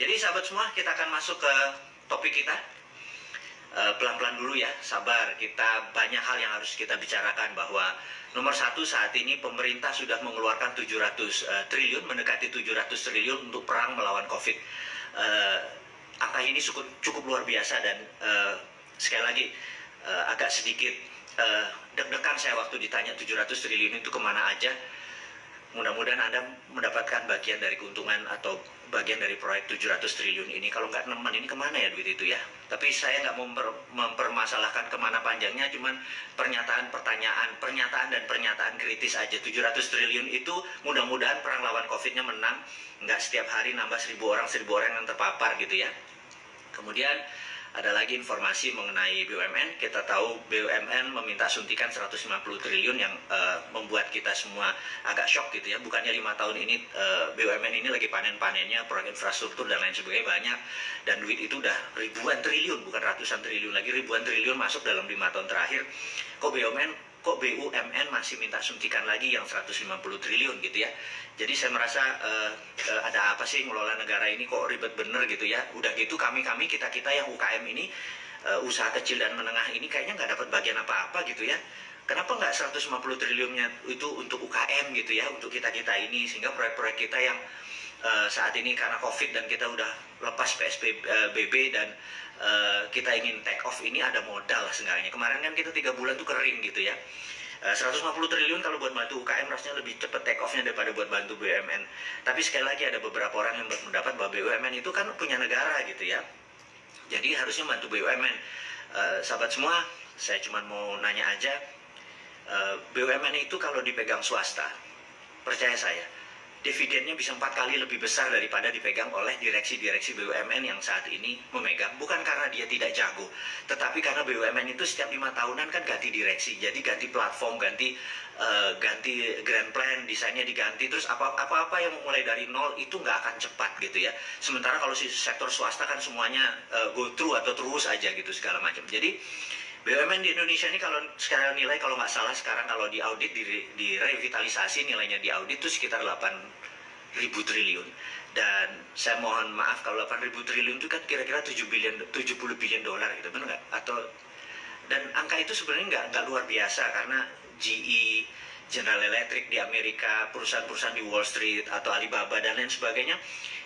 Jadi sahabat semua, kita akan masuk ke topik kita. Pelan-pelan dulu ya, sabar. Kita banyak hal yang harus kita bicarakan, bahwa nomor satu saat ini pemerintah sudah mengeluarkan 700 triliun, mendekati 700 triliun untuk perang melawan COVID. Angka ini cukup luar biasa dan sekali lagi agak sedikit deg-degan saya waktu ditanya 700 triliun itu kemana aja. Mudah-mudahan Anda mendapatkan bagian dari keuntungan atau bagian dari proyek 700 triliun ini. Kalau nggak nemen, ini kemana ya duit itu ya? Tapi saya nggak mempermasalahkan kemana panjangnya, cuman pernyataan dan pernyataan kritis aja. 700 triliun itu mudah-mudahan perang lawan COVID-nya menang. Nggak setiap hari nambah 1.000 orang yang terpapar gitu ya. Kemudian ada lagi informasi mengenai BUMN. Kita tahu BUMN meminta suntikan 150 triliun yang membuat kita semua agak shock gitu ya. Bukannya 5 tahun ini BUMN ini lagi panen-panennya, proyek infrastruktur dan lain sebagainya banyak. Dan duit itu udah ribuan triliun, bukan ratusan triliun lagi, ribuan triliun masuk dalam 5 tahun terakhir. Kok BUMN masih minta suntikan lagi yang 150 triliun gitu ya. Jadi saya merasa ada apa sih ngelola negara ini kok ribet bener gitu ya. Udah gitu kita yang UKM ini, usaha kecil dan menengah ini kayaknya nggak dapat bagian apa-apa gitu ya. Kenapa nggak 150 triliunnya itu untuk UKM gitu ya, untuk kita-kita ini, sehingga proyek-proyek kita yang saat ini karena COVID dan kita udah lepas PSBB dan kita ingin take off ini ada modal lah seenggaknya. Kemarin kan kita 3 bulan tuh kering gitu ya. 150 triliun kalau buat bantu UKM rasanya lebih cepat take off-nya daripada buat bantu BUMN. Tapi sekali lagi ada beberapa orang yang berpendapat bahwa BUMN itu kan punya negara gitu ya. Jadi harusnya bantu BUMN. Sahabat semua, saya cuma mau nanya aja, BUMN itu kalau dipegang swasta, percaya saya, dividennya bisa 4 kali lebih besar daripada dipegang oleh direksi-direksi BUMN yang saat ini memegang. Bukan karena dia tidak jago, tetapi karena BUMN itu setiap 5 tahunan kan ganti direksi. Jadi ganti platform, ganti grand plan, desainnya diganti. Terus apa-apa yang mulai dari nol itu nggak akan cepat gitu ya. Sementara kalau si sektor swasta kan semuanya go through atau terus aja gitu segala macam. Jadi BUMN di Indonesia ini kalau sekarang nilai, kalau nggak salah sekarang kalau di audit, di revitalisasi nilainya di audit itu sekitar 8.000 triliun. Dan saya mohon maaf kalau 8.000 triliun itu kan kira-kira 70 billion dolar gitu, benar nggak? Dan angka itu sebenarnya nggak luar biasa, karena GE, General Electric di Amerika, perusahaan-perusahaan di Wall Street atau Alibaba dan lain sebagainya,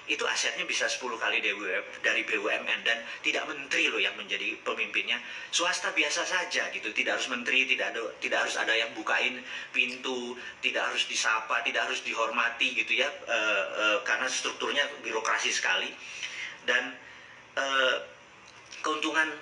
itu asetnya bisa 10 kali dari BUMN, dan tidak menteri loh yang menjadi pemimpinnya, swasta biasa saja gitu, tidak harus menteri, tidak harus ada yang bukain pintu, tidak harus disapa, tidak harus dihormati gitu ya, karena strukturnya birokrasi sekali. Dan keuntungan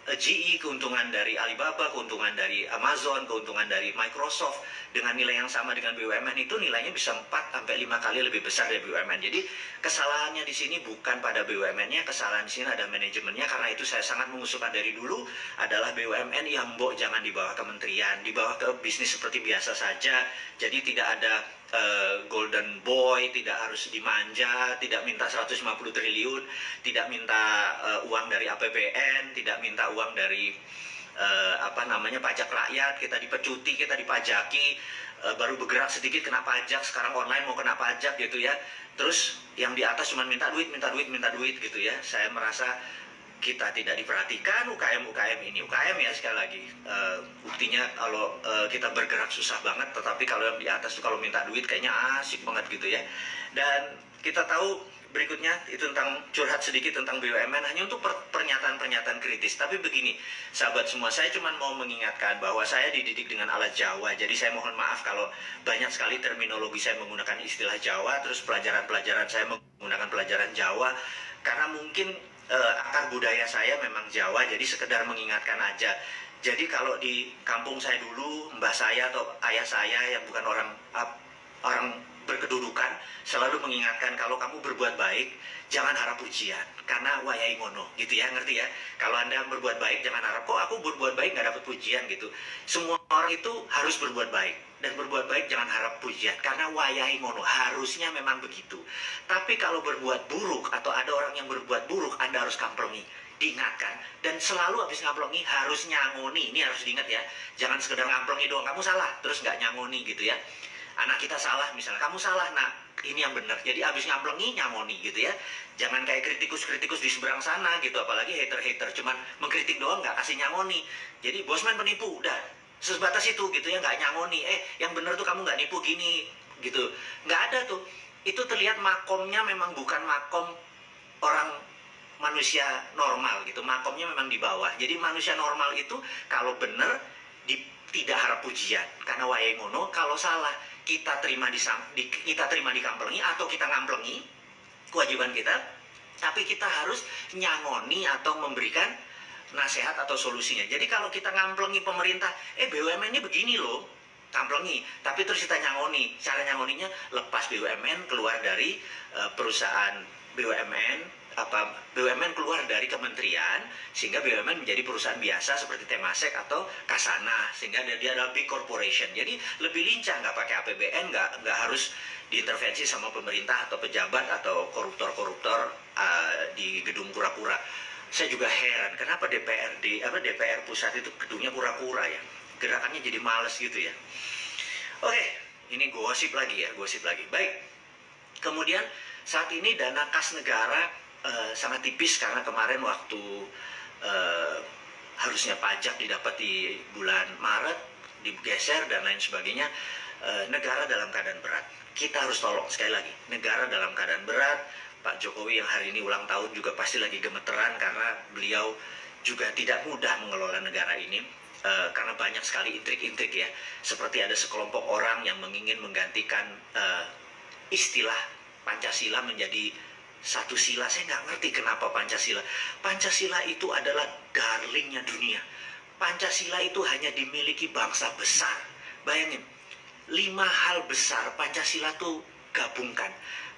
GE, keuntungan dari Alibaba, keuntungan dari Amazon, keuntungan dari Microsoft dengan nilai yang sama dengan BUMN itu nilainya bisa 4-5 kali lebih besar dari BUMN. Jadi kesalahannya di sini bukan pada BUMN-nya, kesalahan di sini ada manajemennya. Karena itu saya sangat mengusulkan dari dulu adalah BUMN yang jangan dibawa kementerian, dibawa ke bisnis seperti biasa saja. Jadi tidak ada golden boy, tidak harus dimanja, tidak minta 150 triliun, tidak minta uang dari APBN, tidak minta uang dari pajak rakyat, kita dipecuti, kita dipajaki, baru bergerak sedikit kena pajak, sekarang online mau kena pajak gitu ya. Terus yang di atas cuma minta duit gitu ya. Saya merasa kita tidak diperhatikan. UKM ini UKM ya, sekali lagi buktinya kalau kita bergerak susah banget, tetapi kalau yang di atas tuh kalau minta duit kayaknya asik banget gitu ya. Dan kita tahu berikutnya itu tentang curhat sedikit tentang BUMN, hanya untuk pernyataan-pernyataan kritis. Tapi begini sahabat semua, saya cuma mau mengingatkan bahwa saya dididik dengan alat Jawa. Jadi saya mohon maaf kalau banyak sekali terminologi saya menggunakan istilah Jawa, terus pelajaran-pelajaran saya menggunakan pelajaran Jawa, karena mungkin akar budaya saya memang Jawa, jadi sekedar mengingatkan aja. Jadi kalau di kampung saya dulu, mbah saya atau ayah saya yang bukan orang berkedudukan selalu mengingatkan, kalau kamu berbuat baik jangan harap pujian, karena wayai ngono gitu ya, ngerti ya? Kalau Anda berbuat baik jangan harap, kok aku berbuat baik nggak dapat pujian gitu. Semua orang itu harus berbuat baik, dan berbuat baik jangan harap pujian, karena wayai ngono, harusnya memang begitu. Tapi kalau berbuat buruk atau ada orang yang berbuat buruk, Anda harus kamplengi, diingatkan, dan selalu habis ngamplengi harus nyangoni. Ini harus diingat ya, jangan sekedar ngamplengi doang, kamu salah terus nggak nyangoni gitu ya. Anak kita salah misalnya, kamu salah nak, ini yang benar. Jadi abis ngamplengi nyamoni gitu ya. Jangan kayak kritikus-kritikus di seberang sana gitu, apalagi hater-hater cuman mengkritik doang nggak kasih nyamoni. Jadi Bosman penipu, udah sebatas itu gitu ya, nggak nyamoni. Yang benar tuh kamu nggak nipu gini gitu, nggak ada tuh. Itu terlihat makomnya memang bukan makom orang manusia normal gitu, makomnya memang di bawah. Jadi manusia normal itu kalau benar tidak harap pujian, karena wae ngono. Kalau salah kita terima kita terima dikamplengi atau kita ngamplengi, kewajiban kita. Tapi kita harus nyangoni atau memberikan nasihat atau solusinya. Jadi kalau kita ngamplengi pemerintah, BUMN ini begini loh, ngamplengi. Tapi terus kita nyangoni, cara nyangoninya lepas BUMN keluar dari perusahaan BUMN, BUMN keluar dari kementerian, sehingga BUMN menjadi perusahaan biasa seperti Temasek atau Kasana, sehingga dia adalah big corporation. Jadi lebih lincah, nggak pakai APBN, nggak harus diintervensi sama pemerintah atau pejabat atau koruptor-koruptor di gedung kura-kura. Saya juga heran kenapa DPR pusat itu gedungnya kura-kura ya, gerakannya jadi males gitu ya. Oke, ini gosip lagi. Baik, kemudian saat ini dana kas negara sangat tipis karena kemarin waktu harusnya pajak didapat di bulan Maret digeser dan lain sebagainya. Negara dalam keadaan berat, kita harus tolong. Sekali lagi, negara dalam keadaan berat. Pak Jokowi yang hari ini ulang tahun juga pasti lagi gemeteran karena beliau juga tidak mudah mengelola negara ini, karena banyak sekali intrik-intrik ya, seperti ada sekelompok orang yang ingin menggantikan istilah Pancasila menjadi satu sila. Saya nggak ngerti kenapa Pancasila. Pancasila itu adalah darlingnya dunia. Pancasila itu hanya dimiliki bangsa besar. Bayangin, 5 hal besar Pancasila tuh gabungkan.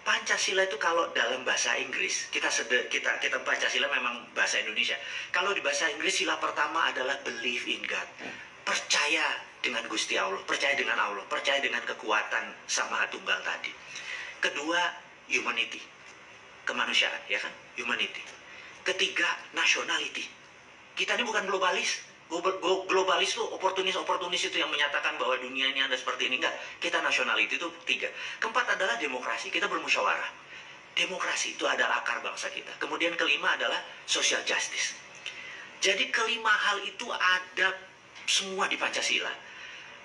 Pancasila itu kalau dalam bahasa Inggris, kita Pancasila memang bahasa Indonesia. Kalau di bahasa Inggris, sila pertama adalah believe in God. Percaya dengan Gusti Allah, percaya dengan Allah, percaya dengan kekuatan Sang Maha Tunggal tadi. Kedua, humanity, kemanusiaan, ya kan? Humanity. Ketiga, nationality. Kita ini bukan globalis. Globalis itu oportunis itu yang menyatakan bahwa dunia ini ada seperti ini. Enggak, kita nationality itu 3. Keempat adalah demokrasi, kita bermusyawarah. Demokrasi itu adalah akar bangsa kita. Kemudian kelima adalah social justice. Jadi kelima hal itu ada semua di Pancasila.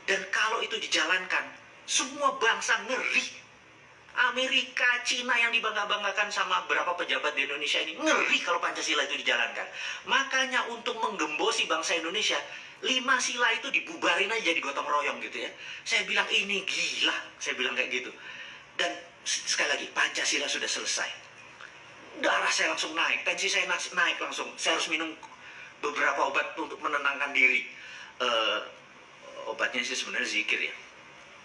Dan kalau itu dijalankan, semua bangsa ngeri. Amerika, Cina yang dibangga-banggakan sama berapa pejabat di Indonesia ini ngeri kalau Pancasila itu dijalankan. Makanya untuk menggembosi bangsa Indonesia, 5 sila itu dibubarin aja, jadi gotong royong gitu ya. Saya bilang ini gila, saya bilang kayak gitu. Dan sekali lagi, Pancasila sudah selesai. Darah saya langsung naik, tensi saya naik langsung. Saya harus minum beberapa obat untuk menenangkan diri. Obatnya sih sebenarnya zikir ya.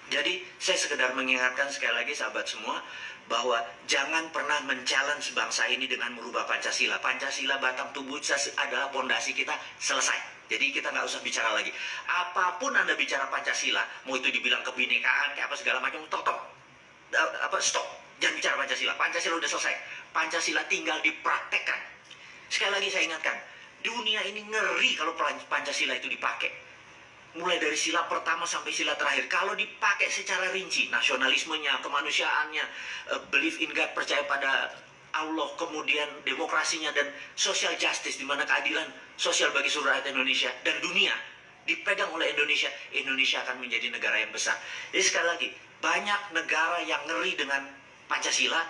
Jadi saya sekedar mengingatkan sekali lagi sahabat semua, bahwa jangan pernah men-challenge bangsa ini dengan merubah Pancasila. Pancasila batang tubuh adalah pondasi kita, selesai. Jadi kita nggak usah bicara lagi. Apapun Anda bicara Pancasila, mau itu dibilang kebinekaan, kayak apa segala macam, stop. Jangan bicara Pancasila. Pancasila udah selesai. Pancasila tinggal dipraktekkan. Sekali lagi saya ingatkan, dunia ini ngeri kalau Pancasila itu dipakai. Mulai dari sila pertama sampai sila terakhir, kalau dipakai secara rinci, nasionalismenya, kemanusiaannya, believe in God, percaya pada Allah, kemudian demokrasinya dan social justice, di mana keadilan sosial bagi seluruh rakyat Indonesia dan dunia dipegang oleh Indonesia, Indonesia akan menjadi negara yang besar. Jadi sekali lagi, banyak negara yang ngeri dengan Pancasila,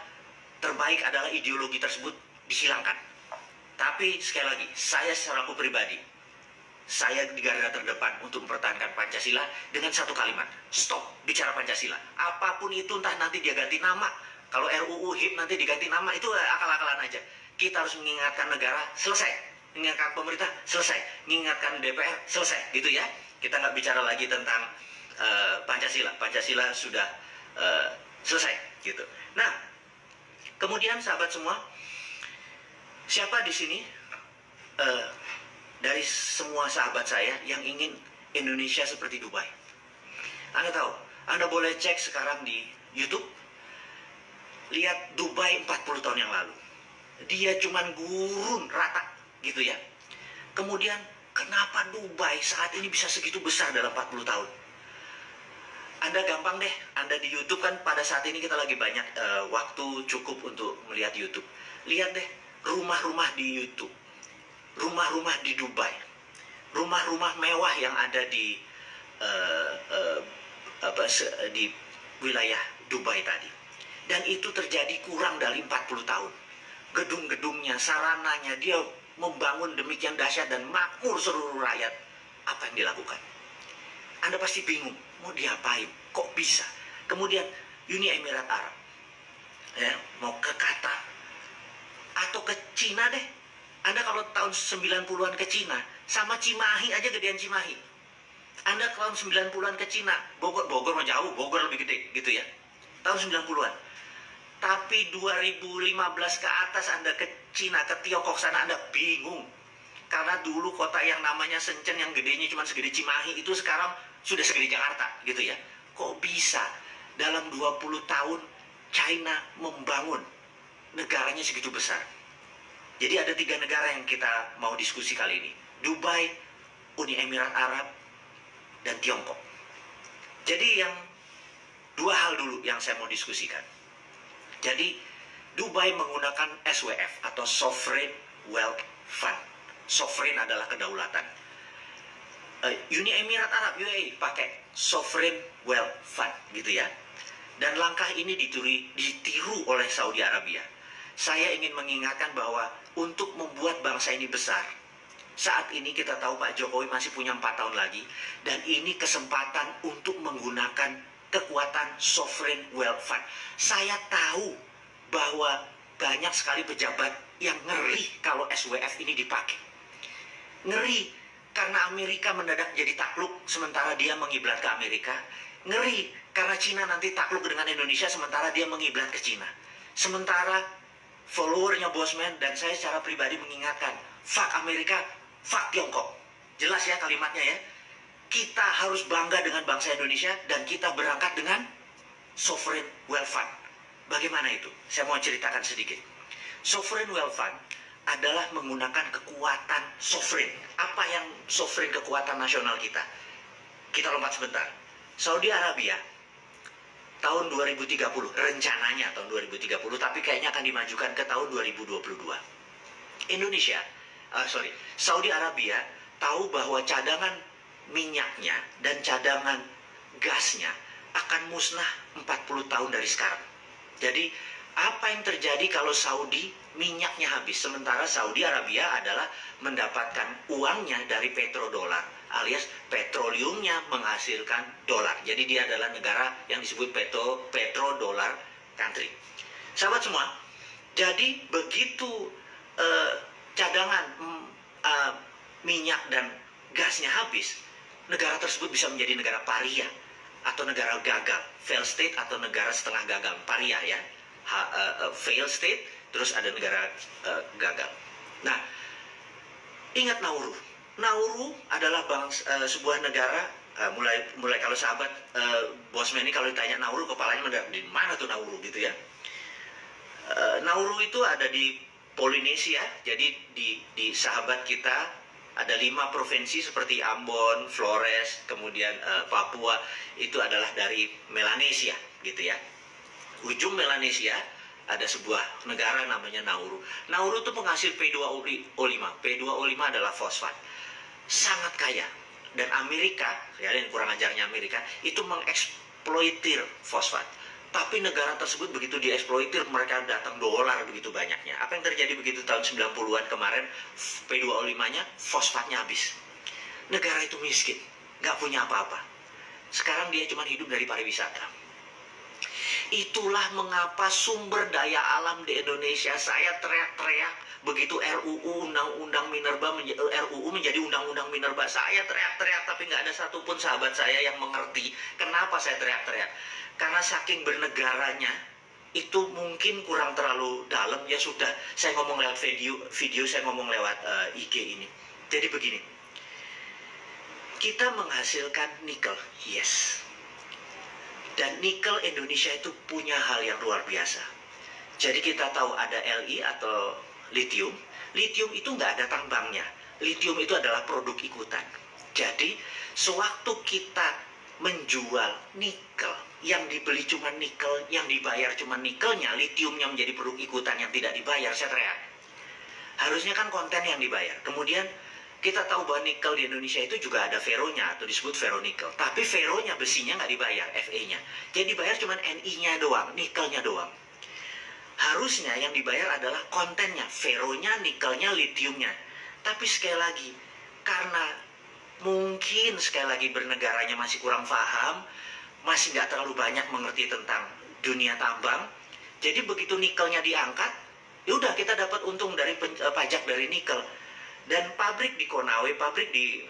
terbaik adalah ideologi tersebut disilangkan. Tapi sekali lagi, saya secara pribadi, saya di garda terdepan untuk mempertahankan Pancasila dengan satu kalimat, stop bicara Pancasila. Apapun itu, entah nanti dia ganti nama, kalau RUU HIP nanti diganti nama, itu akal-akalan aja. Kita harus mengingatkan negara, selesai. Mengingatkan pemerintah, selesai. Mengingatkan DPR, selesai. Gitu ya. Kita nggak bicara lagi tentang Pancasila. Pancasila sudah selesai. Gitu. Nah, kemudian sahabat semua, siapa di sini dari semua sahabat saya yang ingin Indonesia seperti Dubai? Anda tahu, Anda boleh cek sekarang di YouTube, lihat Dubai 40 tahun yang lalu. Dia cuman gurun rata gitu ya. Kemudian kenapa Dubai saat ini bisa segitu besar dalam 40 tahun? Anda gampang deh, Anda di YouTube kan pada saat ini kita lagi banyak waktu cukup untuk melihat YouTube. Lihat deh rumah-rumah di YouTube, rumah-rumah di Dubai, rumah-rumah mewah yang ada di eh, eh, di wilayah Dubai tadi. Dan itu terjadi kurang dari 40 tahun. Gedung-gedungnya, sarananya, dia membangun demikian dahsyat dan makmur seluruh rakyat. Apa yang dilakukan? Anda pasti bingung, mau diapain? Kok bisa? Kemudian Uni Emirat Arab, ya, mau ke Qatar atau ke Cina deh. Anda kalau tahun 90-an ke Cina, sama Cimahi aja gedean Cimahi. Anda tahun 90-an ke Cina, Bogor mah jauh, Bogor lebih gede gitu ya. Tahun 90-an. Tapi 2015 ke atas Anda ke Cina, ke Tiongkok sana, Anda bingung. Karena dulu kota yang namanya Shenzhen yang gedenya cuma segede Cimahi itu sekarang sudah segede Jakarta gitu ya. Kok bisa dalam 20 tahun China membangun negaranya segitu besar? Jadi ada 3 negara yang kita mau diskusi kali ini. Dubai, Uni Emirat Arab, dan Tiongkok. Jadi yang 2 hal dulu yang saya mau diskusikan. Jadi Dubai menggunakan SWF atau Sovereign Wealth Fund. Sovereign adalah kedaulatan. Uni Emirat Arab UAE pakai Sovereign Wealth Fund gitu ya. Dan langkah ini ditiru oleh Saudi Arabia. Saya ingin mengingatkan bahwa untuk membuat bangsa ini besar, saat ini kita tahu Pak Jokowi masih punya 4 tahun lagi, dan ini kesempatan untuk menggunakan kekuatan Sovereign Wealth Fund. Saya tahu bahwa banyak sekali pejabat yang ngeri kalau SWF ini dipakai. Ngeri karena Amerika mendadak jadi takluk sementara dia mengiblat ke Amerika. Ngeri karena Cina nanti takluk dengan Indonesia sementara dia mengiblat ke Cina. Sementara followernya Bosman dan saya secara pribadi mengingatkan, fuck Amerika, fuck Tiongkok. Jelas ya kalimatnya ya. Kita harus bangga dengan bangsa Indonesia dan kita berangkat dengan Sovereign Wealth Fund. Bagaimana itu? Saya mau ceritakan sedikit. Sovereign Wealth Fund adalah menggunakan kekuatan sovereign. Apa yang sovereign kekuatan nasional kita? Kita lompat sebentar. Saudi Arabia tahun 2030, rencananya tahun 2030, tapi kayaknya akan dimajukan ke tahun 2022. Saudi Arabia tahu bahwa cadangan minyaknya dan cadangan gasnya akan musnah 40 tahun dari sekarang. Jadi apa yang terjadi kalau Saudi minyaknya habis? Sementara Saudi Arabia adalah mendapatkan uangnya dari petrodolar, alias petroleumnya menghasilkan dolar. Jadi dia adalah negara yang disebut petrodolar country. Sahabat semua, jadi begitu cadangan minyak dan gasnya habis, negara tersebut bisa menjadi negara paria atau negara gagal, fail state atau negara setengah gagal. Paria ya, fail state, terus ada negara gagal. Nah, ingat Nauru. Nauru adalah sebuah negara, mulai kalau sahabat Bosman ini kalau ditanya Nauru, kepalanya mendadak di mana tuh Nauru gitu ya. Nauru itu ada di Polinesia, jadi di sahabat kita ada 5 provinsi seperti Ambon, Flores, kemudian Papua, itu adalah dari Melanesia gitu ya. Ujung Melanesia ada sebuah negara namanya Nauru. Nauru itu penghasil P2O5. P2O5 adalah fosfat. Sangat kaya. Dan Amerika, ya, dan kurang ajarnya Amerika, itu mengeksploitir fosfat. Tapi negara tersebut begitu dieksploitir, mereka datang dolar begitu banyaknya. Apa yang terjadi begitu tahun 90-an kemarin, P2O5-nya, fosfatnya habis. Negara itu miskin, nggak punya apa-apa. Sekarang dia cuma hidup dari pariwisata. Itulah mengapa sumber daya alam di Indonesia, saya teriak-teriak begitu RUU Undang-Undang Minerba RUU menjadi Undang-Undang Minerba. Saya teriak-teriak tapi nggak ada satupun sahabat saya yang mengerti kenapa saya teriak-teriak. Karena saking bernegaranya itu mungkin kurang terlalu dalam. Ya sudah, saya ngomong lewat video saya ngomong lewat IG ini. Jadi begini, kita menghasilkan nikel, yes. Dan nikel Indonesia itu punya hal yang luar biasa. Jadi kita tahu ada Li atau lithium. Lithium itu nggak ada tambangnya. Lithium itu adalah produk ikutan. Jadi sewaktu kita menjual nikel, yang dibeli cuma nikel, yang dibayar cuma nikelnya, litiumnya menjadi produk ikutan yang tidak dibayar, saya teriak. Harusnya kan konten yang dibayar. Kemudian kita tahu bahwa nikel di Indonesia itu juga ada feronya atau disebut feronikel. Tapi feronya, besinya nggak dibayar, Fe-nya. Jadi dibayar cuma Ni-nya doang, nikelnya doang. Harusnya yang dibayar adalah kontennya, feronya, nikelnya, litiumnya. Tapi sekali lagi, karena mungkin sekali lagi bernegaranya masih kurang paham, masih nggak terlalu banyak mengerti tentang dunia tambang. Jadi begitu nikelnya diangkat, ya udah kita dapat untung dari pajak dari nikel. Dan pabrik di Konawe, pabrik di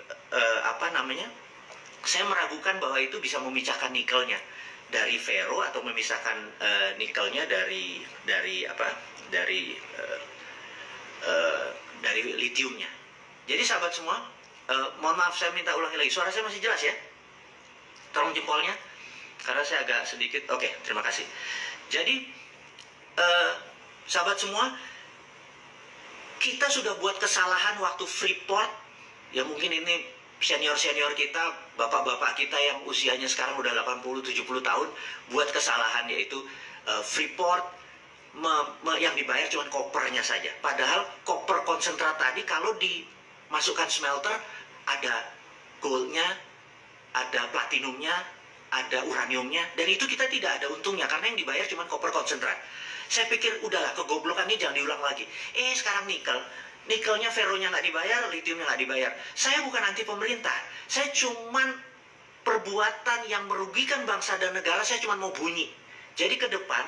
saya meragukan bahwa itu bisa memisahkan nikelnya dari fero atau memisahkan nikelnya dari litiumnya. Jadi sahabat semua, mohon maaf saya minta ulangi lagi. Suara saya masih jelas ya? Tolong jempolnya, karena saya agak sedikit. Oke, terima kasih. Jadi sahabat semua, kita sudah buat kesalahan waktu Freeport. Ya mungkin ini senior-senior kita, bapak-bapak kita yang usianya sekarang udah 80-70 tahun, buat kesalahan yaitu Freeport yang dibayar cuma kopernya saja. Padahal koper konsentrat tadi kalau dimasukkan smelter ada goldnya, ada platinumnya, ada uraniumnya, dan itu kita tidak ada untungnya karena yang dibayar cuma koper konsentrat. Saya pikir udahlah, kegoblokan ini jangan diulang lagi. Sekarang nikelnya, feronya nggak dibayar, litiumnya nggak dibayar. Saya bukan anti pemerintah, saya cuman perbuatan yang merugikan bangsa dan negara, saya cuma mau bunyi. Jadi ke depan,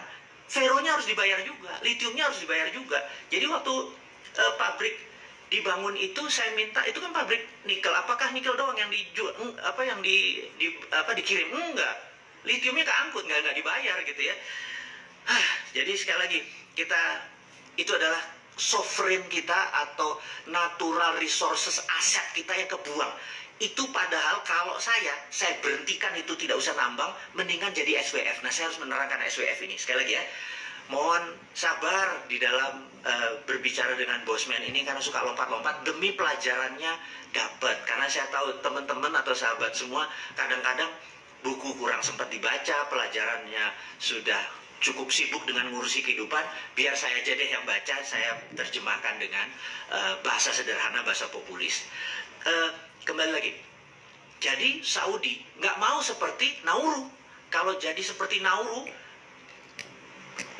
feronya harus dibayar juga, litiumnya harus dibayar juga. Jadi waktu pabrik dibangun itu, saya minta, itu kan pabrik nikel, apakah nikel doang yang dikirim? Enggak, litiumnya keangkut, nggak dibayar gitu ya. Jadi sekali lagi, itu adalah sovereign kita atau natural resources, aset kita yang kebuang. Itu padahal kalau saya berhentikan itu, tidak usah nambang, mendingan jadi SWF. Nah, saya harus menerangkan SWF ini. Sekali lagi ya, mohon sabar di dalam berbicara dengan bosman ini karena suka lompat-lompat, demi pelajarannya dapat. Karena saya tahu teman-teman atau sahabat semua kadang-kadang buku kurang sempat dibaca, pelajarannya sudah cukup sibuk dengan ngurusi kehidupan, biar saya aja deh yang baca, saya terjemahkan dengan bahasa sederhana, bahasa populis. Kembali lagi, jadi Saudi nggak mau seperti Nauru. Kalau jadi seperti Nauru,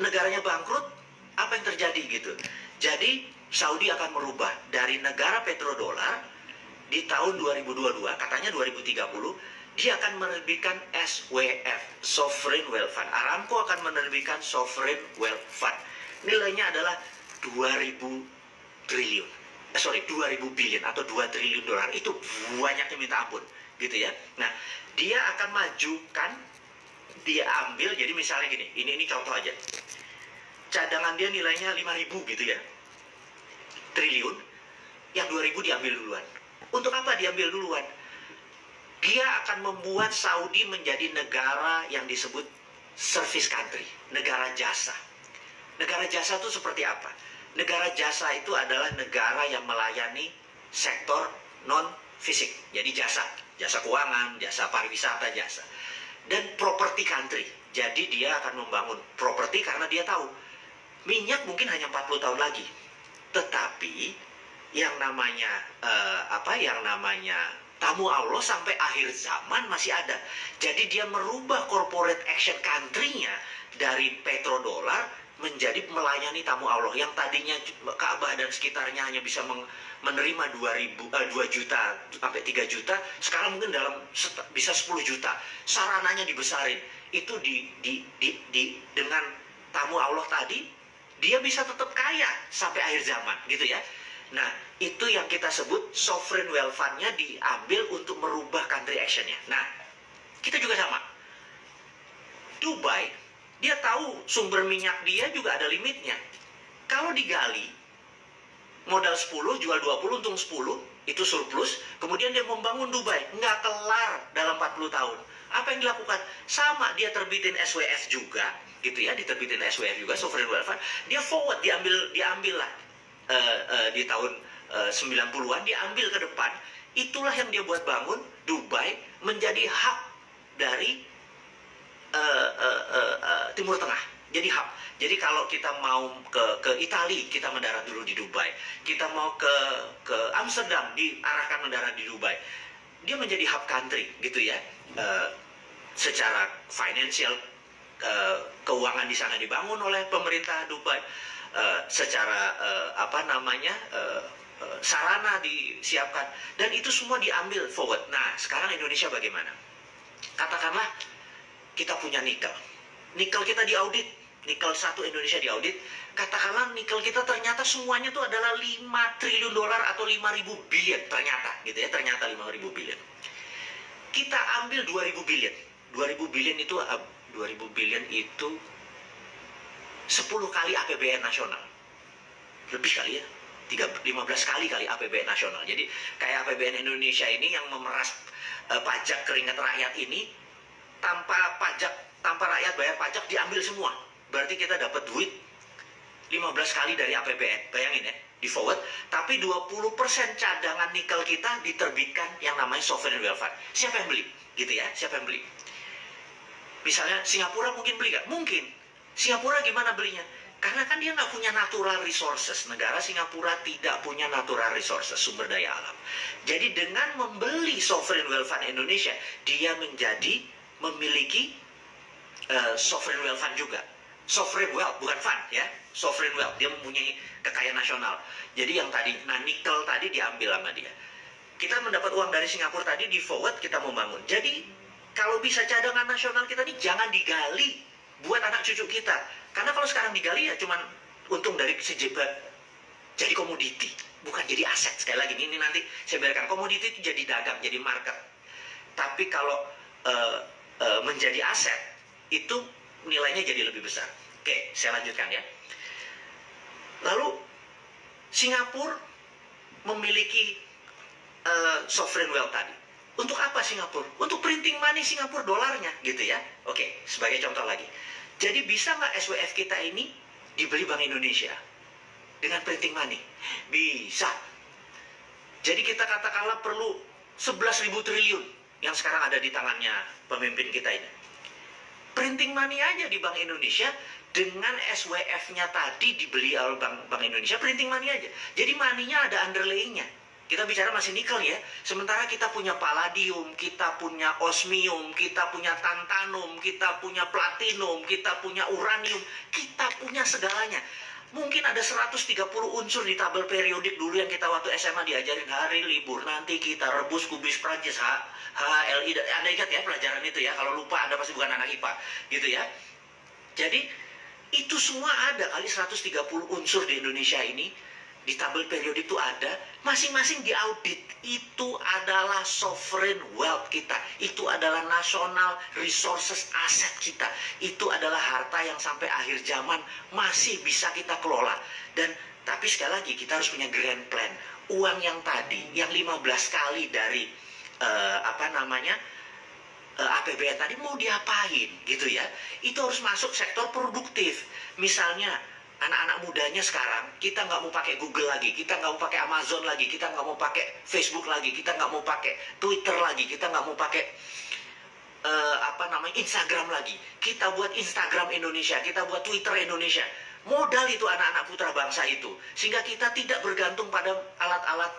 negaranya bangkrut, apa yang terjadi gitu. Jadi Saudi akan merubah dari negara petrodolar di tahun 2022, katanya 2030, dia akan menerbitkan SWF, Sovereign Wealth Fund. Aramco akan menerbitkan Sovereign Wealth Fund. Nilainya adalah 2000 billion atau 2 triliun dolar. Itu banyaknya minta ampun, gitu ya. Nah, dia akan majukan, dia ambil, jadi misalnya gini, ini contoh aja. Cadangan dia nilainya 5.000 gitu ya, triliun, yang 2.000 diambil duluan. Untuk apa diambil duluan? Dia akan membuat Saudi menjadi negara yang disebut service country, negara jasa. Negara jasa itu seperti apa? Negara jasa itu adalah negara yang melayani sektor non-fisik. Jadi jasa keuangan, jasa pariwisata, jasa. Dan property country. Jadi dia akan membangun properti karena dia tahu minyak mungkin hanya 40 tahun lagi. Tetapi yang namanya tamu Allah sampai akhir zaman masih ada. Jadi dia merubah corporate action country-nya dari petrodolar menjadi melayani tamu Allah. Yang tadinya Ka'bah dan sekitarnya hanya bisa menerima 2 juta sampai 3 juta, sekarang mungkin bisa 10 juta. Sarananya dibesarin. Itu dengan tamu Allah tadi, dia bisa tetap kaya sampai akhir zaman, gitu ya. Nah, itu yang kita sebut sovereign wealth fund-nya diambil untuk merubah country action-nya. Nah, kita juga sama. Dubai, dia tahu sumber minyak dia juga ada limitnya. Kalau digali, modal 10, jual 20, untung 10, itu surplus. Kemudian dia membangun Dubai, nggak kelar dalam 40 tahun. Apa yang dilakukan? Sama, dia terbitin SWF juga, gitu ya, diterbitin SWF juga, sovereign wealth fund. Dia forward, diambil lah. Di tahun 90-an diambil ke depan. Itulah yang dia buat bangun Dubai menjadi hub dari Timur Tengah. Jadi hub. Jadi kalau kita mau ke Italia, kita mendarat dulu di Dubai. Kita mau ke Amsterdam, diarahkan mendarat di Dubai. Dia menjadi hub country gitu ya. Secara financial, keuangan di sana dibangun oleh pemerintah Dubai. Secara sarana disiapkan, dan itu semua diambil forward. Nah, sekarang Indonesia bagaimana? Katakanlah kita punya nikel kita diaudit, nikel 1 Indonesia diaudit, katakanlah nikel kita ternyata semuanya itu adalah 5 triliun dolar atau 5.000 billion, ternyata 5.000 billion. Kita ambil 2.000 billion. 2.000 billion itu 10 kali APBN nasional. Lebih kali ya. 15 kali APBN nasional. Jadi kayak APBN Indonesia ini yang memeras pajak keringat rakyat ini, tanpa rakyat bayar pajak diambil semua. Berarti kita dapat duit 15 kali dari APBN. Bayangin ya, di forward. Tapi 20% cadangan nikel kita diterbitkan yang namanya sovereign wealth fund. Siapa yang beli? Gitu ya, siapa yang beli? Misalnya Singapura mungkin beli nggak? Mungkin. Singapura gimana belinya? Karena kan dia nggak punya natural resources. Negara Singapura tidak punya natural resources, sumber daya alam. Jadi dengan membeli sovereign wealth fund Indonesia, dia menjadi memiliki sovereign wealth fund juga. Sovereign wealth, bukan fund ya. Sovereign wealth, dia mempunyai kekayaan nasional. Jadi yang tadi, nikel tadi diambil sama dia. Kita mendapat uang dari Singapura tadi, di forward kita membangun. Jadi kalau bisa cadangan nasional kita ini jangan digali buat anak cucu kita. Karena kalau sekarang digali ya cuman untung dari sejebat jadi komoditi, bukan jadi aset. Sekali lagi ini nanti saya biarkan, komoditi itu jadi dagang, jadi market. Tapi kalau menjadi aset itu nilainya jadi lebih besar. Oke, saya lanjutkan ya. Lalu Singapura memiliki sovereign wealth tadi. Untuk apa Singapura? Untuk printing money Singapura, dolarnya gitu ya. Oke, sebagai contoh lagi. Jadi bisa nggak SWF kita ini dibeli Bank Indonesia dengan printing money? Bisa. Jadi kita katakanlah perlu 11.000 triliun yang sekarang ada di tangannya pemimpin kita ini. Printing money aja di Bank Indonesia, dengan SWF-nya tadi dibeli oleh Bank Indonesia, printing money aja. Jadi money-nya ada underlaying-nya. Kita bicara masih nikel ya. Sementara kita punya palladium, kita punya osmium, kita punya tantalum, kita punya platinum, kita punya uranium, kita punya segalanya. Mungkin ada 130 unsur di tabel periodik dulu yang kita waktu SMA diajarin, hari libur nanti kita rebus kubis Prancis, HLI. Anda ingat ya pelajaran itu ya? Kalau lupa Anda pasti bukan anak IPA, gitu ya. Jadi itu semua ada kali 130 unsur di Indonesia ini. Di tabel periodik itu ada, masing-masing diaudit. Itu adalah sovereign wealth kita. Itu adalah national resources aset kita. Itu adalah harta yang sampai akhir zaman masih bisa kita kelola. Dan tapi sekali lagi kita harus punya grand plan. Uang yang tadi, yang 15 kali dari APBN tadi mau diapain gitu ya. Itu harus masuk sektor produktif. Misalnya anak-anak mudanya sekarang, kita nggak mau pakai Google lagi, kita nggak mau pakai Amazon lagi, kita nggak mau pakai Facebook lagi, kita nggak mau pakai Twitter lagi, kita nggak mau pakai Instagram lagi. Kita buat Instagram Indonesia, kita buat Twitter Indonesia. Modal itu anak-anak putra bangsa itu, sehingga kita tidak bergantung pada alat-alat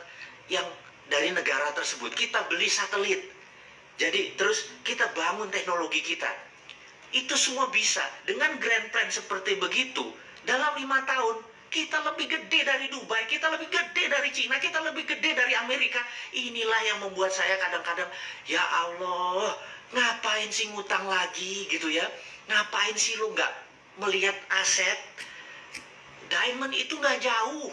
yang dari negara tersebut. Kita beli satelit, jadi terus kita bangun teknologi kita. Itu semua bisa dengan grand plan seperti begitu. Dalam 5 tahun, kita lebih gede dari Dubai, kita lebih gede dari Cina, kita lebih gede dari Amerika. Inilah yang membuat saya kadang-kadang, ya Allah, ngapain sih ngutang lagi gitu ya? Ngapain sih lu nggak melihat aset? Diamond itu nggak jauh.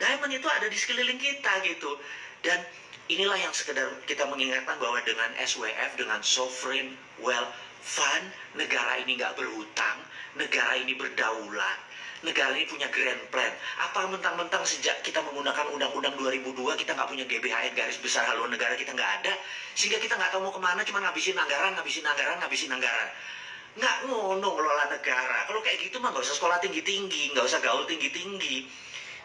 Diamond itu ada di sekeliling kita gitu. Dan inilah yang sekedar kita mengingatkan bahwa dengan SWF, dengan Sovereign Wealth Fund, negara ini nggak berhutang, negara ini berdaulat. Negara ini punya grand plan. Apa mentang-mentang sejak kita menggunakan Undang-Undang 2002 kita nggak punya GBHN, garis besar haluan negara kita nggak ada, sehingga kita nggak tahu mau kemana, cuma ngabisin anggaran. Nggak ngono ngelola negara. Kalau kayak gitu mah nggak usah sekolah tinggi-tinggi, nggak usah gaul tinggi-tinggi.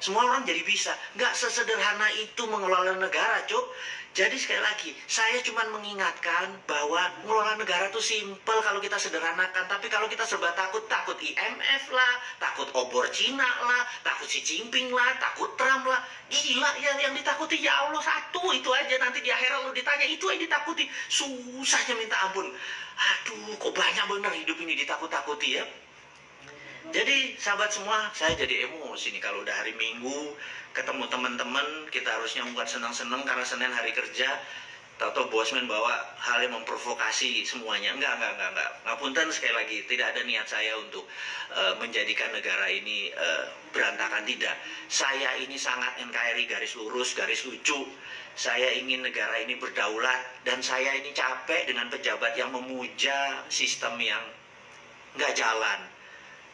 Semua orang jadi bisa. Nggak sesederhana itu mengelola negara, Cuk. Jadi sekali lagi, saya cuma mengingatkan bahwa mengelola negara itu simple kalau kita sederhanakan. Tapi kalau kita serba takut IMF lah, takut obor Cina lah, takut Xi Jinping lah, takut Trump lah. Gila ya, yang ditakuti ya Allah satu, itu aja. Nanti di akhirat lu ditanya, itu yang ditakuti. Susahnya minta ampun. Aduh, kok banyak bener hidup ini ditakut-takuti ya. Jadi sahabat semua, saya jadi emosi nih kalau udah hari Minggu ketemu teman-teman, kita harusnya bukan senang-senang karena Senin hari kerja, tahu-tahu bosman bawa hal yang memprovokasi semuanya. Enggak. Ngapunten sekali lagi, tidak ada niat saya untuk menjadikan negara ini berantakan, tidak. Saya ini sangat NKRI, garis lurus, garis lucu. Saya ingin negara ini berdaulat, dan saya ini capek dengan pejabat yang memuja sistem yang nggak jalan.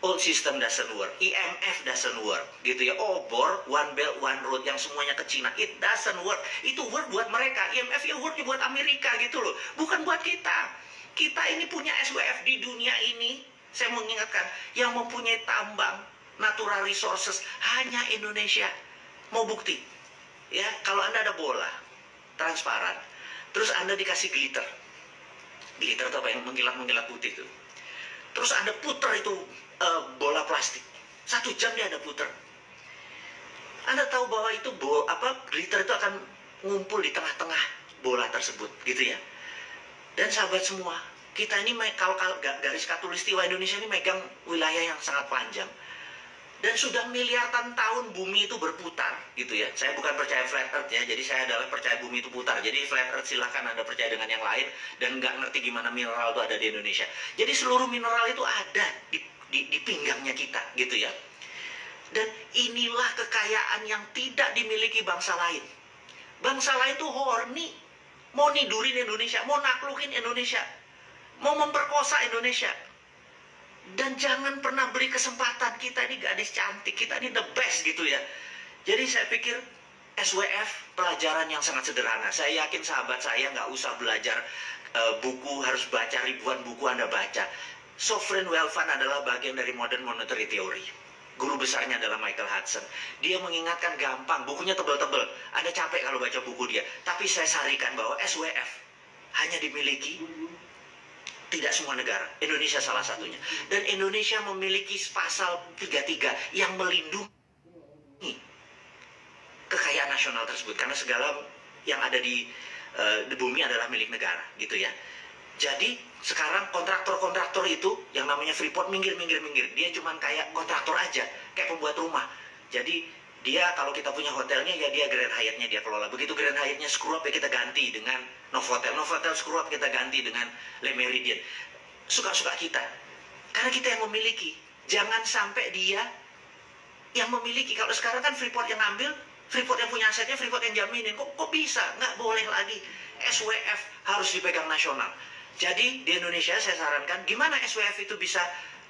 Old system doesn't work, IMF doesn't work, gitu ya. Obor, one belt, one road, yang semuanya ke Cina, it doesn't work. Itu work buat mereka, IMF ya work buat Amerika gitu loh, bukan buat kita. Kita ini punya SWF di dunia ini, saya mau mengingatkan, yang mempunyai tambang, natural resources, hanya Indonesia. Mau bukti? Ya, kalau Anda ada bola, transparan, terus Anda dikasih glitter. Glitter itu apa yang mengkilat-mengkilat putih itu. Terus Anda puter itu bola plastik, 1 jam dia ada puter. Anda tahu bahwa itu glitter itu akan ngumpul di tengah-tengah bola tersebut, gitu ya. Dan sahabat semua, kita ini kalau garis khatulistiwa Indonesia ini megang wilayah yang sangat panjang. Dan sudah miliaran tahun bumi itu berputar, gitu ya. Saya bukan percaya flat earth ya, jadi saya adalah percaya bumi itu putar. Jadi flat earth silahkan Anda percaya dengan yang lain, dan nggak ngerti gimana mineral itu ada di Indonesia. Jadi seluruh mineral itu ada di pinggangnya kita, gitu ya. Dan inilah kekayaan yang tidak dimiliki bangsa lain. Bangsa lain itu horny, mau nidurin Indonesia, mau naklukin Indonesia, mau memperkosa Indonesia. Dan jangan pernah beri kesempatan, kita ini gadis cantik, kita ini the best, gitu ya. Jadi saya pikir SWF pelajaran yang sangat sederhana. Saya yakin sahabat saya nggak usah belajar buku, harus baca ribuan buku Anda baca. Sovereign Wealth Fund adalah bagian dari Modern Monetary Theory. Guru besarnya adalah Michael Hudson. Dia mengingatkan gampang, bukunya tebel-tebel. Anda capek kalau baca buku dia. Tapi saya sarikan bahwa SWF hanya dimiliki tidak semua negara. Indonesia salah satunya. Dan Indonesia memiliki pasal 33 yang melindungi kekayaan nasional tersebut. Karena segala yang ada di bumi adalah milik negara, gitu ya. Jadi sekarang kontraktor-kontraktor itu yang namanya Freeport minggir. Dia cuman kayak kontraktor aja, kayak pembuat rumah. Jadi dia kalau kita punya hotelnya ya dia Grand Hyatt-nya dia kelola. Begitu Grand Hyatt-nya screw up ya kita ganti dengan Novotel. Novotel screw up kita ganti dengan Le Méridien. Suka-suka kita. Karena kita yang memiliki. Jangan sampai dia yang memiliki. Kalau sekarang kan Freeport yang ngambil, Freeport yang punya asetnya, Freeport yang jaminin. Kok bisa? Nggak boleh lagi. SWF harus dipegang nasional. Jadi di Indonesia saya sarankan gimana SWF itu bisa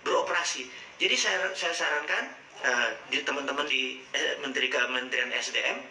beroperasi. Jadi saya sarankan di teman-teman di Kementerian SDM,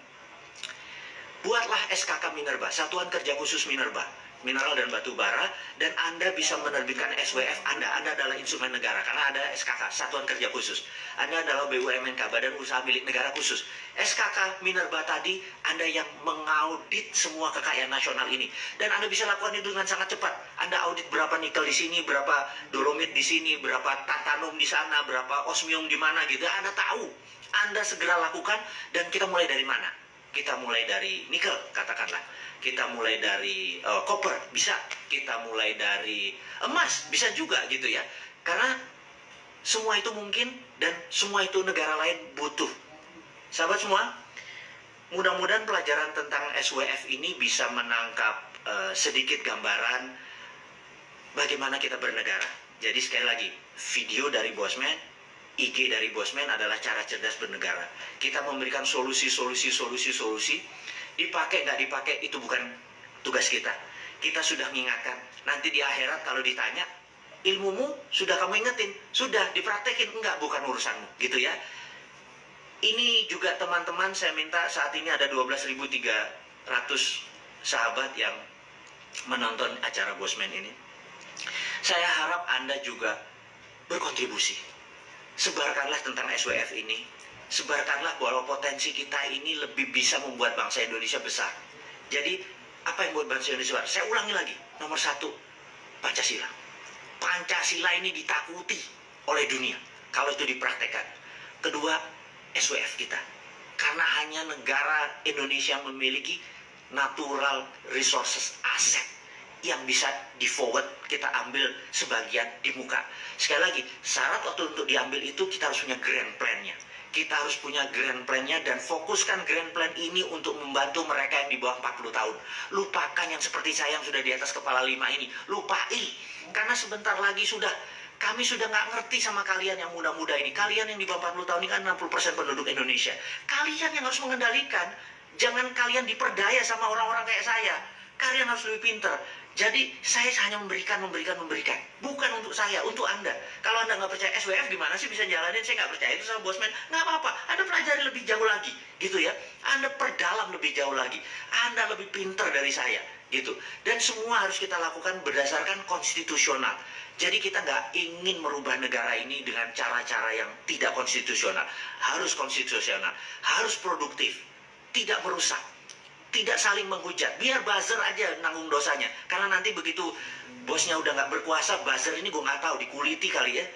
buatlah SKK Minerba, Satuan Kerja Khusus Minerba, mineral dan batu bara, dan Anda bisa menerbitkan SWF Anda adalah instrumen negara, karena ada SKK, Satuan Kerja Khusus. Anda adalah BUMNK, Badan Usaha Milik Negara Khusus. SKK Minerba tadi, Anda yang mengaudit semua kekayaan nasional ini. Dan Anda bisa lakukan itu dengan sangat cepat. Anda audit berapa nikel di sini, berapa dolomit di sini, berapa tantalum di sana, berapa osmium di mana gitu. Anda tahu. Anda segera lakukan, dan kita mulai dari mana? Kita mulai dari nikel, katakanlah. Kita mulai dari koper, bisa. Kita mulai dari emas, bisa juga gitu ya. Karena semua itu mungkin, dan semua itu negara lain butuh. Sahabat semua, mudah-mudahan pelajaran tentang SWF ini bisa menangkap sedikit gambaran bagaimana kita bernegara. Jadi sekali lagi, video dari Bosman, IG dari Bosman adalah cara cerdas bernegara. Kita memberikan solusi. Dipakai nggak dipakai itu bukan tugas kita. Kita sudah mengingatkan. Nanti di akhirat kalau ditanya, ilmumu sudah kamu ingetin, sudah dipraktekin, enggak, bukan urusanmu, gitu ya. Ini juga teman-teman, saya minta saat ini ada 12.300 sahabat yang menonton acara Bosman ini. Saya harap Anda juga berkontribusi. Sebarkanlah tentang SWF ini. sebarkanlah bahwa potensi kita ini lebih bisa membuat bangsa Indonesia besar. Jadi apa yang membuat bangsa Indonesia besar? Saya ulangi lagi, nomor satu, Pancasila. Pancasila ini ditakuti oleh dunia kalau itu dipraktekkan. Kedua, SWF kita, karena hanya negara Indonesia memiliki natural resources aset yang bisa di forward, kita ambil sebagian di muka. Sekali lagi, syarat waktu untuk diambil itu kita harus punya grand plan-nya. Kita harus punya grand plan-nya dan fokuskan grand plan ini untuk membantu mereka yang di bawah 40 tahun. Lupakan yang seperti saya yang sudah di atas kepala 5 ini. Lupai, karena sebentar lagi kami sudah nggak ngerti sama kalian yang muda-muda ini. Kalian yang di bawah 40 tahun ini kan 60% penduduk Indonesia. Kalian yang harus mengendalikan. Jangan kalian diperdaya sama orang-orang kayak saya. Kalian harus lebih pintar. Jadi saya hanya memberikan. Bukan untuk saya, untuk Anda. Kalau Anda nggak percaya SWF gimana sih bisa jalanin? Saya nggak percaya itu sama bosman. Nggak apa-apa. Anda pelajari lebih jauh lagi. Gitu ya. Anda perdalam lebih jauh lagi. Anda lebih pintar dari saya. Gitu. Dan semua harus kita lakukan berdasarkan konstitusional. Jadi kita nggak ingin merubah negara ini dengan cara-cara yang tidak konstitusional. Harus konstitusional. Harus produktif. Tidak merusak. Tidak saling menghujat, biar buzzer aja nanggung dosanya. Karena nanti begitu bosnya udah nggak berkuasa, buzzer ini gue nggak tahu dikuliti kali ya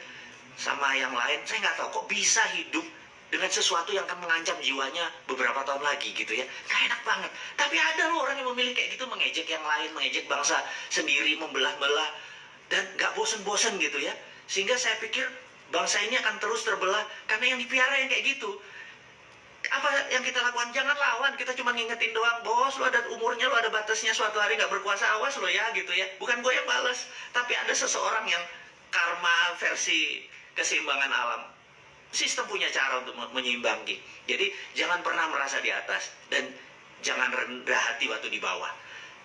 sama yang lain. Saya nggak tahu kok bisa hidup dengan sesuatu yang akan mengancam jiwanya beberapa tahun lagi gitu ya. Nggak enak banget. Tapi ada loh orang yang memilih kayak gitu, mengejek yang lain, mengejek bangsa sendiri, membelah-belah, dan nggak bosen-bosen gitu ya. Sehingga saya pikir bangsa ini akan terus terbelah karena yang dipiara yang kayak gitu. Apa yang kita lakukan? Jangan lawan, kita cuma ngingetin doang, bos lu ada umurnya, lu ada batasnya, suatu hari nggak berkuasa, awas lo ya gitu ya. Bukan gue yang balas, tapi ada seseorang yang karma versi keseimbangan alam. Sistem punya cara untuk menyeimbangi. Jadi jangan pernah merasa di atas dan jangan rendah hati waktu di bawah.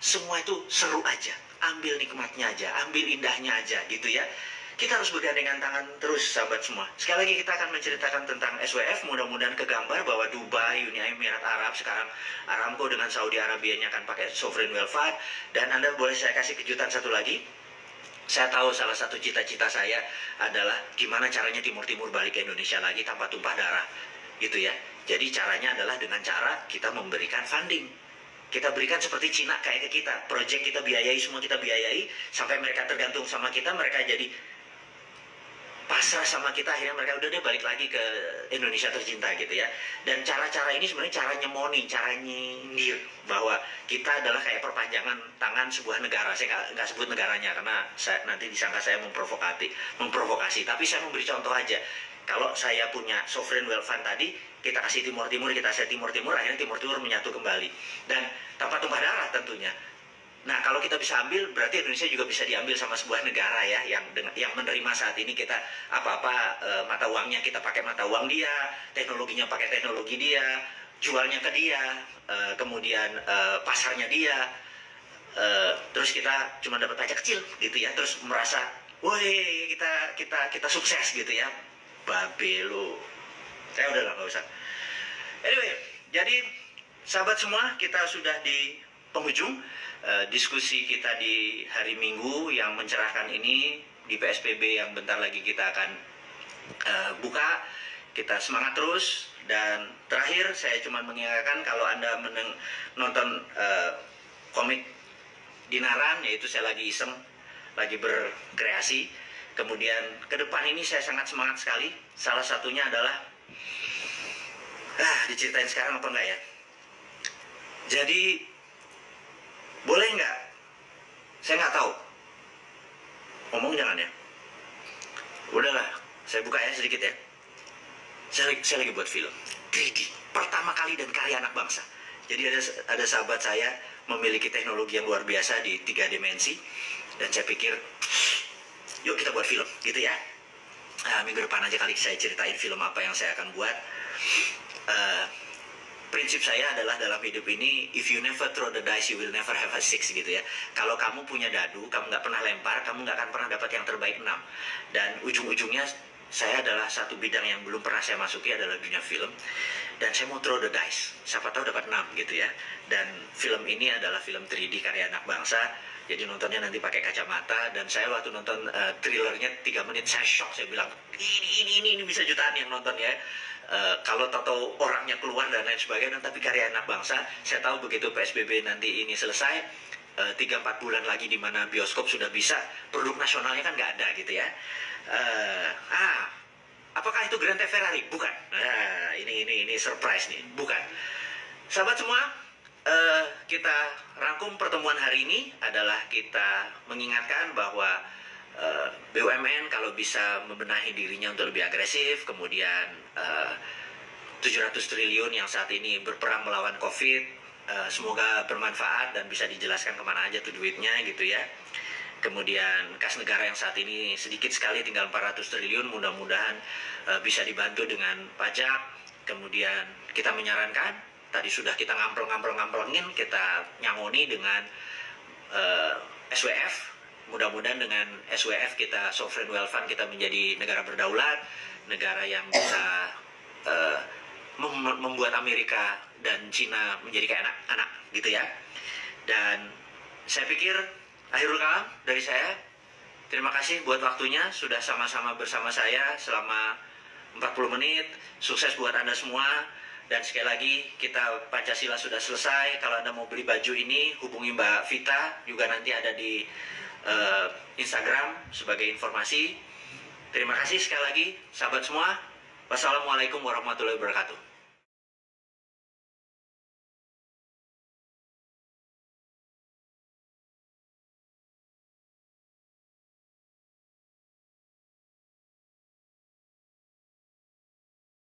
Semua itu seru aja, ambil nikmatnya aja, ambil indahnya aja gitu ya. Kita harus bergandengan tangan terus sahabat semua. Sekali lagi kita akan menceritakan tentang SWF. Mudah-mudahan kegambar bahwa Dubai, Uni Emirat Arab, sekarang Aramco dengan Saudi Arabianya akan pakai sovereign wealth fund. Dan Anda boleh saya kasih kejutan satu lagi. Saya tahu salah satu cita-cita saya adalah gimana caranya Timur Timur balik ke Indonesia lagi tanpa tumpah darah. Gitu ya. Jadi caranya adalah dengan cara kita memberikan funding. Kita berikan seperti Cina kayak ke kita. Project kita biayai, semua kita biayai. Sampai mereka tergantung sama kita, mereka jadi pasrah sama kita, akhirnya mereka udah deh balik lagi ke Indonesia tercinta gitu ya. Dan cara-cara ini sebenarnya cara nyemoni, cara nyindir bahwa kita adalah kayak perpanjangan tangan sebuah negara. Saya nggak sebut negaranya karena nanti disangka saya memprovokasi. Tapi saya memberi contoh aja. Kalau saya punya sovereign wealth fund tadi, kita kasih Timur Timur, kita kasih Timur Timur, akhirnya Timur Timur menyatu kembali dan tanpa tumpah darah tentunya. Nah, kalau kita bisa ambil, berarti Indonesia juga bisa diambil sama sebuah negara ya, yang menerima saat ini kita apa-apa mata uangnya kita pakai mata uang dia, teknologinya pakai teknologi dia, jualnya ke dia, kemudian pasarnya dia, terus kita cuma dapat pajak kecil gitu ya, terus merasa, woi kita sukses gitu ya, babe lu, saya udah lah nggak usah. Anyway, jadi sahabat semua, kita sudah di penghujung diskusi kita di hari Minggu yang mencerahkan ini di PSBB yang bentar lagi kita akan buka. Kita semangat terus. Dan terakhir saya cuma mengingatkan kalau Anda nonton komik Dinaran, yaitu saya lagi iseng, lagi berkreasi. Kemudian ke depan ini saya sangat semangat sekali. Salah satunya adalah diceritain sekarang apa enggak ya? Jadi boleh nggak? Saya nggak tahu. Ngomong jangan ya. Udahlah, saya buka ya sedikit ya. Saya lagi buat film 3D pertama kali dan karya anak bangsa. Jadi ada sahabat saya memiliki teknologi yang luar biasa di 3 dimensi, dan saya pikir, yuk kita buat film, gitu ya. Minggu depan aja kali saya ceritain film apa yang saya akan buat. Prinsip saya adalah dalam hidup ini, if you never throw the dice, you will never have a six gitu ya. Kalau kamu punya dadu, kamu nggak pernah lempar, kamu nggak akan pernah dapat yang terbaik 6. Dan ujung-ujungnya, saya adalah satu bidang yang belum pernah saya masuki adalah dunia film. Dan saya mau throw the dice, siapa tahu dapat 6 gitu ya. Dan film ini adalah film 3D karya anak bangsa. Jadi nontonnya nanti pakai kacamata. Dan saya waktu nonton thrillernya 3 menit, saya shock, saya bilang, ini bisa jutaan yang nonton ya. Kalau tahu orangnya keluar dan lain sebagainya, tapi karya anak bangsa. Saya tahu begitu PSBB nanti ini selesai, 3-4 bulan lagi di mana bioskop sudah bisa, produk nasionalnya kan nggak ada gitu ya. Apakah itu Grand Theft Ferrari? Bukan. Ini surprise nih, bukan. Sahabat semua, kita rangkum pertemuan hari ini adalah kita mengingatkan bahwa BUMN kalau bisa membenahi dirinya untuk lebih agresif, kemudian 700 triliun yang saat ini berperang melawan COVID, semoga bermanfaat dan bisa dijelaskan kemana aja tuh duitnya gitu ya. Kemudian kas negara yang saat ini sedikit sekali, tinggal 400 triliun, mudah-mudahan bisa dibantu dengan pajak. Kemudian kita menyarankan, tadi sudah kita ngampleng-ngamplengin, kita nyangoni dengan SWF. Mudah-mudahan dengan SWF kita, Sovereign Wealth Fund, kita menjadi negara berdaulat, negara yang bisa membuat Amerika dan Cina menjadi kayak anak-anak gitu ya. Dan saya pikir akhirul kalam dari saya, terima kasih buat waktunya, sudah sama-sama bersama saya selama 40 menit. Sukses buat Anda semua. Dan sekali lagi, kita Pancasila sudah selesai. Kalau Anda mau beli baju ini, hubungi Mbak Vita, juga nanti ada di Instagram sebagai informasi. Terima kasih sekali lagi, sahabat semua. Wassalamualaikum warahmatullahi wabarakatuh.